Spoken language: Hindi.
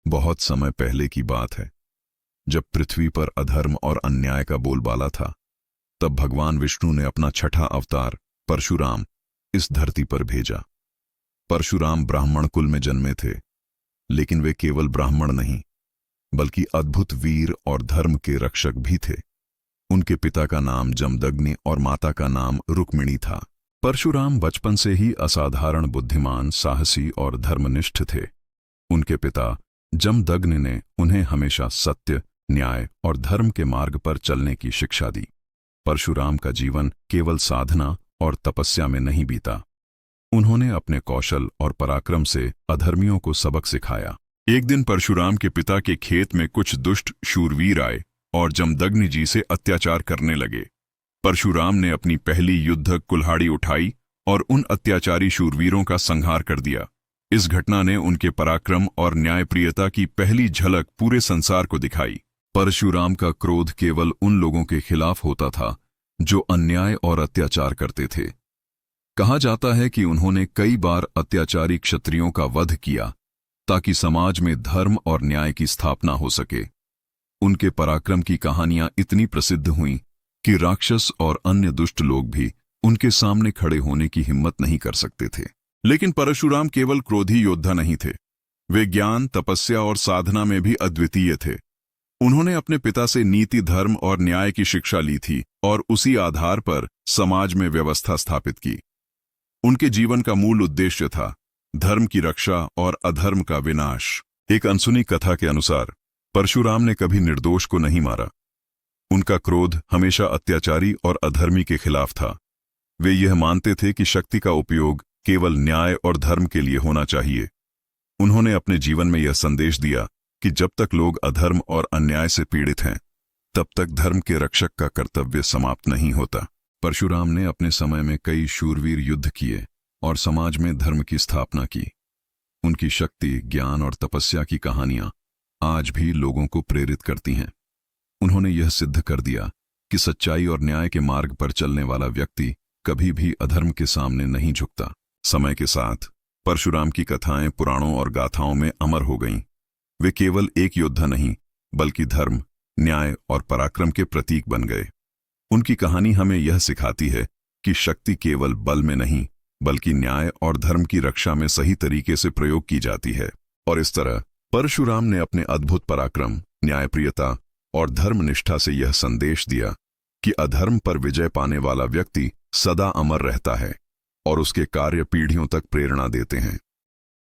बहुत समय पहले की बात है, जब पृथ्वी पर अधर्म और अन्याय का बोलबाला था। तब भगवान विष्णु ने अपना छठा अवतार परशुराम इस धरती पर भेजा। परशुराम ब्राह्मण कुल में जन्मे थे, लेकिन वे केवल ब्राह्मण नहीं बल्कि अद्भुत वीर और धर्म के रक्षक भी थे। उनके पिता का नाम जमदग्नि और माता का नाम रुक्मिणी था। परशुराम बचपन से ही असाधारण बुद्धिमान, साहसी और धर्मनिष्ठ थे। उनके पिता जमदग्नि ने उन्हें हमेशा सत्य, न्याय और धर्म के मार्ग पर चलने की शिक्षा दी। परशुराम का जीवन केवल साधना और तपस्या में नहीं बीता। उन्होंने अपने कौशल और पराक्रम से अधर्मियों को सबक सिखाया। एक दिन परशुराम के पिता के खेत में कुछ दुष्ट शूरवीर आए और जमदग्नि जी से अत्याचार करने लगे। परशुराम ने अपनी पहली युद्ध कुल्हाड़ी उठाई और उन अत्याचारी शूरवीरों का संहार कर दिया। इस घटना ने उनके पराक्रम और न्यायप्रियता की पहली झलक पूरे संसार को दिखाई। परशुराम का क्रोध केवल उन लोगों के खिलाफ होता था जो अन्याय और अत्याचार करते थे। कहा जाता है कि उन्होंने कई बार अत्याचारी क्षत्रियों का वध किया ताकि समाज में धर्म और न्याय की स्थापना हो सके। उनके पराक्रम की कहानियां इतनी प्रसिद्ध हुईं कि राक्षस और अन्य दुष्ट लोग भी उनके सामने खड़े होने की हिम्मत नहीं कर सकते थे। लेकिन परशुराम केवल क्रोधी योद्धा नहीं थे, वे ज्ञान, तपस्या और साधना में भी अद्वितीय थे। उन्होंने अपने पिता से नीति, धर्म और न्याय की शिक्षा ली थी और उसी आधार पर समाज में व्यवस्था स्थापित की। उनके जीवन का मूल उद्देश्य था धर्म की रक्षा और अधर्म का विनाश। एक अनसुनी कथा के अनुसार परशुराम ने कभी निर्दोष को नहीं मारा। उनका क्रोध हमेशा अत्याचारी और अधर्मी के खिलाफ था। वे यह मानते थे कि शक्ति का उपयोग केवल न्याय और धर्म के लिए होना चाहिए। उन्होंने अपने जीवन में यह संदेश दिया कि जब तक लोग अधर्म और अन्याय से पीड़ित हैं, तब तक धर्म के रक्षक का कर्तव्य समाप्त नहीं होता। परशुराम ने अपने समय में कई शूरवीर युद्ध किए और समाज में धर्म की स्थापना की। उनकी शक्ति, ज्ञान और तपस्या की कहानियां आज भी लोगों को प्रेरित करती हैं। उन्होंने यह सिद्ध कर दिया कि सच्चाई और न्याय के मार्ग पर चलने वाला व्यक्ति कभी भी अधर्म के सामने नहीं झुकता। समय के साथ परशुराम की कथाएं पुराणों और गाथाओं में अमर हो गईं। वे केवल एक योद्धा नहीं बल्कि धर्म, न्याय और पराक्रम के प्रतीक बन गए। उनकी कहानी हमें यह सिखाती है कि शक्ति केवल बल में नहीं बल्कि न्याय और धर्म की रक्षा में सही तरीके से प्रयोग की जाती है। और इस तरह परशुराम ने अपने अद्भुत पराक्रम, न्यायप्रियता और धर्मनिष्ठा से यह संदेश दिया कि अधर्म पर विजय पाने वाला व्यक्ति सदा अमर रहता है और उसके कार्य पीढ़ियों तक प्रेरणा देते हैं।